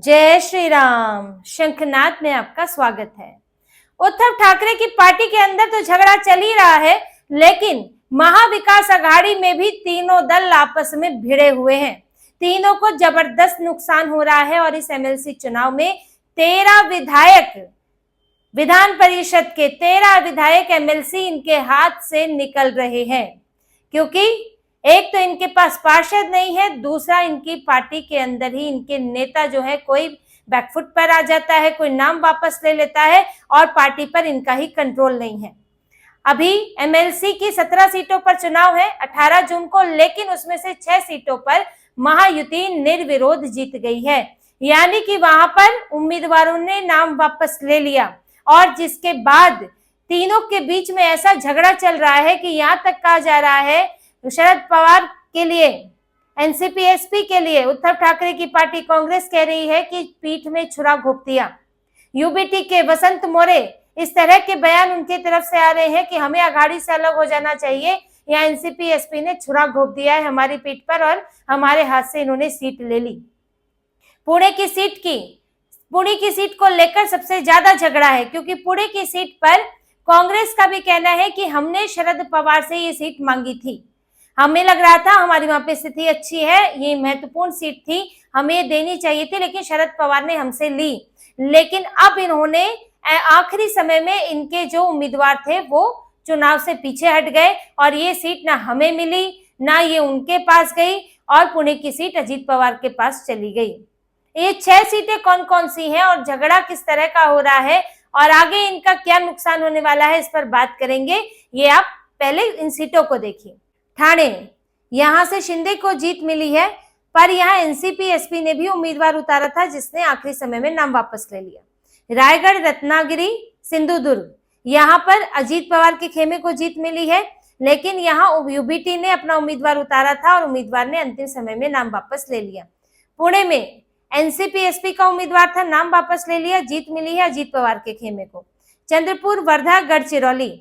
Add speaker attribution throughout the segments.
Speaker 1: जय श्री राम। शंखनाद में आपका स्वागत है। उद्धव ठाकरे की पार्टी के अंदर तो झगड़ा चल ही रहा है, लेकिन महाविकास अघाड़ी में भी तीनों दल आपस में भिड़े हुए हैं। तीनों को जबरदस्त नुकसान हो रहा है और इस एमएलसी चुनाव में 13 विधायक, विधान परिषद के 13 विधायक एमएलसी इनके हाथ से निकल रहे हैं, क्योंकि एक तो इनके पास पार्षद नहीं है, दूसरा इनकी पार्टी के अंदर ही इनके नेता जो है कोई बैकफुट पर आ जाता है, कोई नाम वापस ले लेता है और पार्टी पर इनका ही कंट्रोल नहीं है। अभी एमएलसी की 17 सीटों पर चुनाव है 18 जून को, लेकिन उसमें से 6 सीटों पर महायुति निर्विरोध जीत गई है, यानी कि वहां पर उम्मीदवारों ने नाम वापस ले लिया। और जिसके बाद तीनों के बीच में ऐसा झगड़ा चल रहा है कि यहां तक कहा जा रहा है शरद पवार के लिए, एनसीपी एसपी के लिए उद्धव ठाकरे की पार्टी कांग्रेस कह रही है कि पीठ में छुरा घोंप दिया। यूबीटी के वसंत मोरे इस तरह के बयान उनकी तरफ से आ रहे हैं कि हमें अघाड़ी से अलग हो जाना चाहिए, या एनसीपी एसपी ने छुरा घोंप दिया है हमारी पीठ पर और हमारे हाथ से इन्होंने सीट ले ली। पुणे की सीट को लेकर सबसे ज्यादा झगड़ा है, क्योंकि पुणे की सीट पर कांग्रेस का भी कहना है कि हमने शरद पवार से ये सीट मांगी थी, हमें लग रहा था हमारी वहां पे स्थिति अच्छी है, ये महत्वपूर्ण सीट थी, हमें ये देनी चाहिए थी, लेकिन शरद पवार ने हमसे ली। लेकिन अब इन्होंने आखिरी समय में इनके जो उम्मीदवार थे वो चुनाव से पीछे हट गए और ये सीट ना हमें मिली ना ये उनके पास गई और पुणे की सीट अजीत पवार के पास चली गई। ये 6 सीटें कौन कौन सी हैं और झगड़ा किस तरह का हो रहा है और आगे इनका क्या नुकसान होने वाला है, इस पर बात करेंगे। ये आप पहले इन सीटों को देखिए। ठाणे, यहां से शिंदे को जीत मिली है, पर यहां एनसीपी एसपी ने भी उम्मीदवार उतारा था जिसने आखिरी समय में नाम वापस ले लिया। रायगढ़, रत्नागिरी, सिंधुदुर्ग, यहां पर अजीत पवार के खेमे को जीत मिली है, लेकिन यहां यूबीटी ने अपना उम्मीदवार उतारा था और उम्मीदवार ने अंतिम समय में नाम वापस ले लिया। पुणे में एनसीपी एसपी का उम्मीदवार था, नाम वापस ले लिया, जीत मिली है अजीत पवार के खेमे को। चंद्रपुर, वर्धा, गढ़चिरौली,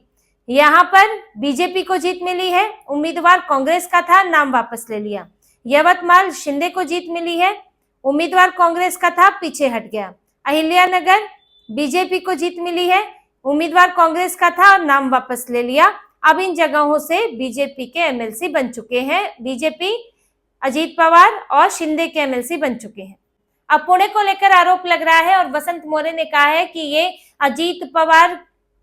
Speaker 1: यहाँ पर बीजेपी को जीत मिली है, उम्मीदवार कांग्रेस का था, नाम वापस ले लिया। यवतमाल, शिंदे को जीत मिली है, उम्मीदवार कांग्रेस का था, पीछे हट गया। अहिल्यानगर, बीजेपी को जीत मिली है, उम्मीदवार कांग्रेस का था और नाम वापस ले लिया। अब इन जगहों से बीजेपी के एमएलसी बन चुके हैं, बीजेपी, अजीत पवार और शिंदे के एमएलसी बन चुके हैं। अब पुणे को लेकर आरोप लग रहा है और वसंत मोरे ने कहा है कि ये अजीत पवार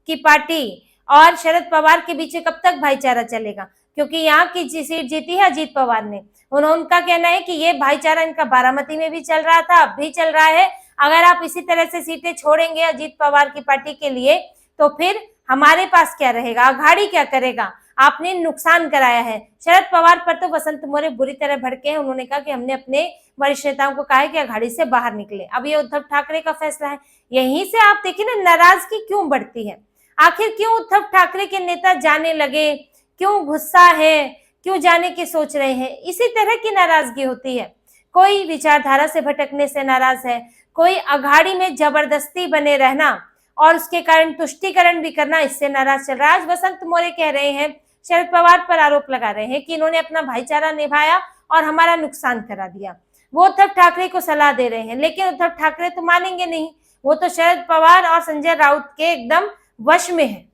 Speaker 1: की पार्टी और शरद पवार के बीच कब तक भाईचारा चलेगा, क्योंकि यहाँ की सीट जीती है अजीत पवार ने। उनका कहना है कि ये भाईचारा इनका बारामती में भी चल रहा था, अब भी चल रहा है। अगर आप इसी तरह से सीटें छोड़ेंगे अजीत पवार की पार्टी के लिए तो फिर हमारे पास क्या रहेगा, अघाड़ी क्या करेगा, आपने नुकसान कराया है। शरद पवार पर तो वसंत मोरे बुरी तरह भड़के हैं, उन्होंने कहा कि हमने अपने वरिष्ठ नेताओं को कहा है कि अघाड़ी से बाहर निकले। अब ये उद्धव ठाकरे का फैसला है। यहीं से आप देखिए ना, नाराजगी क्यों बढ़ती है, आखिर क्यों उद्धव ठाकरे के नेता जाने लगे, क्यों गुस्सा है, क्यों जाने की सोच रहे हैं, इसी तरह की नाराजगी होती है। कोई विचारधारा से भटकने से नाराज है, कोई अघाड़ी में जबरदस्ती बने रहना और उसके कारण तुष्टीकरण भी करना, इससे नाराज चल रहा है। आज वसंत मोरे कह रहे हैं, शरद पवार पर आरोप लगा रहे हैं कि इन्होंने अपना भाईचारा निभाया और हमारा नुकसान करा दिया। वो उद्धव ठाकरे को सलाह दे रहे हैं, लेकिन उद्धव ठाकरे तो मानेंगे नहीं, वो तो शरद पवार और संजय राउत के एकदम वश में है,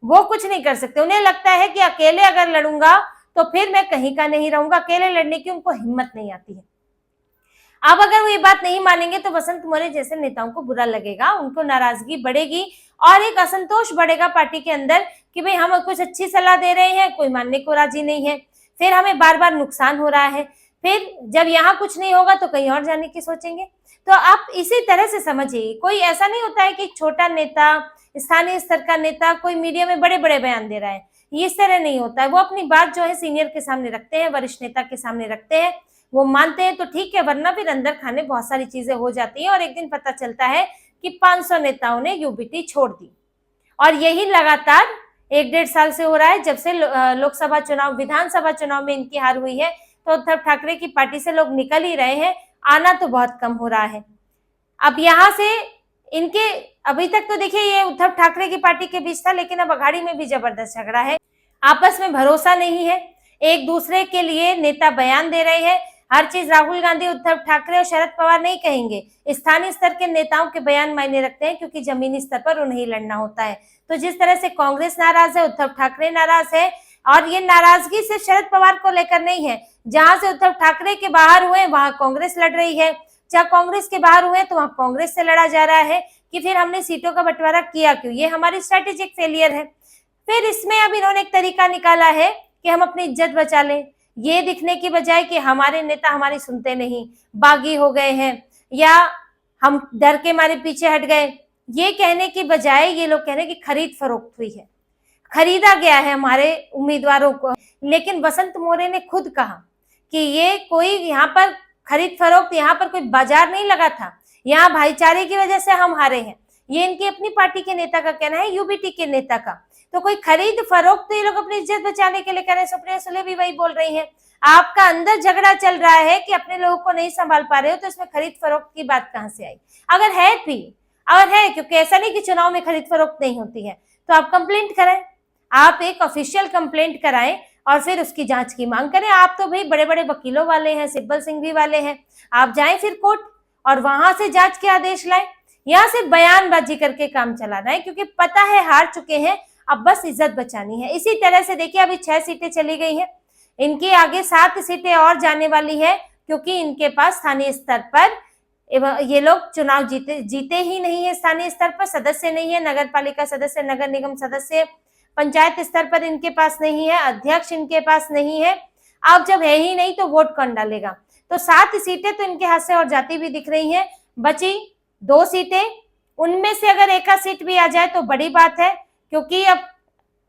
Speaker 1: वो कुछ नहीं कर सकते। उन्हें लगता है कि अकेले अगर लड़ूंगा तो फिर मैं कहीं का नहीं रहूंगा, अकेले लड़ने की उनको हिम्मत नहीं आती है। अब अगर वो ये बात नहीं मानेंगे तो वसंत मोरे जैसे नेताओं को बुरा लगेगा, उनको नाराजगी बढ़ेगी और एक असंतोष बढ़ेगा पार्टी के अंदर कि भाई हम कुछ अच्छी सलाह दे रहे हैं, कोई मानने को राजी नहीं है, फिर हमें बार बार नुकसान हो रहा है, फिर जब यहाँ कुछ नहीं होगा तो कहीं और जाने की सोचेंगे। तो आप इसी तरह से समझिए, कोई ऐसा नहीं होता है कि छोटा नेता, स्थानीय स्तर का नेता कोई मीडिया में बड़े बड़े बयान दे रहा है, ये इस तरह नहीं होता है। वो अपनी बात जो है सीनियर के सामने रखते हैं, वरिष्ठ नेता के सामने रखते हैं, वो मानते हैं तो ठीक है, वरना फिर अंदर खाने बहुत सारी चीजें हो जाती हैं और एक दिन पता चलता है कि 500 नेताओं ने यूबीटी छोड़ दी। और यही लगातार 1-1.5 साल से हो रहा है, जब से लोकसभा चुनाव, विधानसभा चुनाव में इनकी हार हुई है तो उद्धव ठाकरे की पार्टी से लोग निकल ही रहे हैं, आना तो बहुत कम हो रहा है। अब यहाँ से इनके, अभी तक तो देखिए ये उद्धव ठाकरे की पार्टी के बीच था, लेकिन अब अघाड़ी में भी जबरदस्त झगड़ा है, आपस में भरोसा नहीं है, एक दूसरे के लिए नेता बयान दे रहे हैं। हर चीज राहुल गांधी, उद्धव ठाकरे और शरद पवार नहीं कहेंगे। स्थानीय स्तर के नेताओं के बयान मायने रखते हैं, क्योंकि जमीनी स्तर पर उन्हें लड़ना होता है। तो जिस तरह से कांग्रेस नाराज है, उद्धव ठाकरे नाराज है, और ये नाराजगी सिर्फ शरद पवार को लेकर नहीं है। जहां से उद्धव ठाकरे के बाहर हुए वहां कांग्रेस लड़ रही है, जहां कांग्रेस के बाहर हुए तो वहां कांग्रेस से लड़ा जा रहा है कि फिर हमने सीटों का बंटवारा किया क्यों, ये हमारी स्ट्रेटेजिक फेलियर है। फिर इसमें अब इन्होंने एक तरीका निकाला है कि हम अपनी इज्जत बचा लें, ये दिखने की बजाय कि हमारे नेता हमारी सुनते नहीं, बागी हो गए हैं, या हम डर के मारे पीछे हट गए, ये कहने की बजाय ये लोग कह रहे हैं कि खरीद फरोख्त हुई है, खरीदा गया है हमारे उम्मीदवारों को। लेकिन बसंत मोरे ने खुद कहा कि ये कोई यहाँ पर खरीद फरोख्त, यहाँ पर कोई बाजार नहीं लगा था, यहाँ भाईचारे की वजह से हम हारे हैं। ये इनकी अपनी पार्टी के नेता का कहना है, यूबीटी के नेता का। तो कोई खरीद फरोख्त तो ये लोग अपनी इज्जत बचाने के लिए कह रहे हैं। सुप्रिया सुले भी वही बोल रही है। आपका अंदर झगड़ा चल रहा है कि अपने लोगों को नहीं संभाल पा रहे हो, तो इसमें खरीद फरोख्त की बात कहां से आई? अगर है भी, अगर है, क्योंकि ऐसा नहीं कि चुनाव में खरीद फरोख्त नहीं होती है, तो आप कंप्लेंट कराएं, आप एक ऑफिशियल कंप्लेंट कराएं और फिर उसकी जांच की मांग करें। आप तो भाई बड़े बड़े वकीलों वाले हैं, सिब्बल सिंह भी वाले हैं, आप जाएं फिर कोर्ट और वहां से जांच के आदेश लाएं। यहाँ से बयानबाजी करके काम चलाना है, क्योंकि पता है हार चुके हैं, अब बस इज्जत बचानी है। इसी तरह से देखिए, अभी 6 सीटें चली गई हैं, इनकी आगे 7 सीटें और जाने वाली है, क्योंकि इनके पास स्थानीय स्तर पर ये लोग चुनाव जीते ही नहीं है। स्थानीय स्तर पर सदस्य नहीं है, नगर पालिका सदस्य, नगर निगम सदस्य, पंचायत स्तर पर इनके पास नहीं है, अध्यक्ष इनके पास नहीं है। अब जब है ही नहीं तो वोट कौन डालेगा? तो 7 सीटें तो इनके हाथ से और जाती भी दिख रही हैं। बची 2 सीटें, उनमें से अगर एक सीट भी आ जाए तो बड़ी बात है, क्योंकि अब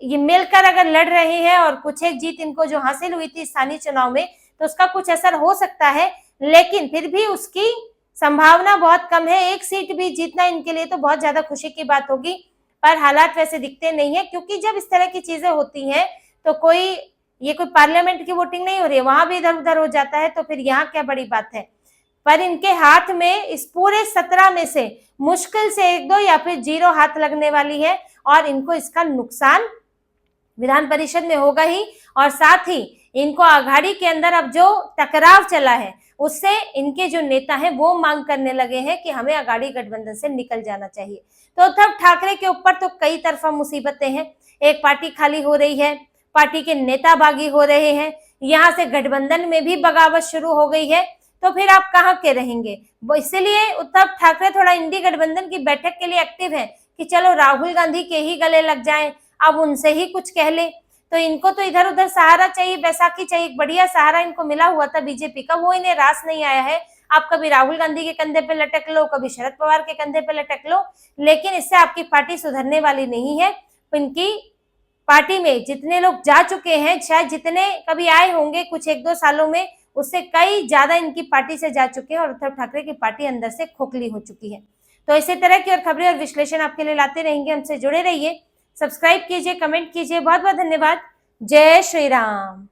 Speaker 1: ये मिलकर अगर लड़ रहे हैं और कुछ एक जीत इनको जो हासिल हुई थी स्थानीय चुनाव में, तो उसका कुछ असर हो सकता है, लेकिन फिर भी उसकी संभावना बहुत कम है। एक सीट भी जीतना इनके लिए तो बहुत ज्यादा खुशी की बात होगी, पर हालात वैसे दिखते नहीं है, क्योंकि जब इस तरह की चीजें होती हैं तो ये कोई पार्लियामेंट की वोटिंग नहीं हो रही है, वहां भी इधर उधर हो जाता है, तो फिर यहाँ क्या बड़ी बात है। पर इनके हाथ में इस पूरे 17 में से मुश्किल से 1-2 या फिर 0 हाथ लगने वाली है, और इनको इसका नुकसान विधान परिषद में होगा ही, और साथ ही इनको अघाड़ी के अंदर अब जो टकराव चला है उससे इनके जो नेता हैं वो मांग करने लगे हैं कि हमें अघाड़ी गठबंधन से निकल जाना चाहिए। तो उद्धव ठाकरे के ऊपर तो कई तरफा मुसीबतें हैं, एक पार्टी खाली हो रही है, पार्टी के नेता बागी हो रहे हैं, यहाँ से गठबंधन में भी बगावत शुरू हो गई है, तो फिर आप कहाँ के रहेंगे? इसलिए उद्धव ठाकरे थोड़ा इंडी गठबंधन की बैठक के लिए एक्टिव है कि चलो राहुल गांधी के ही गले लग जाएं, अब उनसे ही कुछ कह ले। तो इनको तो इधर उधर सहारा चाहिए, बैसाखी चाहिए, एक बढ़िया सहारा इनको मिला हुआ था बीजेपी का, वो इन्हें रास नहीं आया है। आप कभी राहुल गांधी के कंधे पे लटक लो, कभी शरद पवार के कंधे पे लटक लो, लेकिन इससे आपकी पार्टी सुधरने वाली नहीं है। इनकी पार्टी में जितने लोग जा चुके हैं, शायद जितने कभी आए होंगे कुछ 1-2 सालों में, उससे कई ज्यादा इनकी पार्टी से जा चुके हैं, और उद्धव ठाकरे की पार्टी अंदर से खोखली हो चुकी है। तो इसी तरह की और खबरें और विश्लेषण आपके लिए लाते रहेंगे, हमसे जुड़े रहिए, सब्सक्राइब कीजिए, कमेंट कीजिए। बहुत बहुत धन्यवाद। जय श्री राम।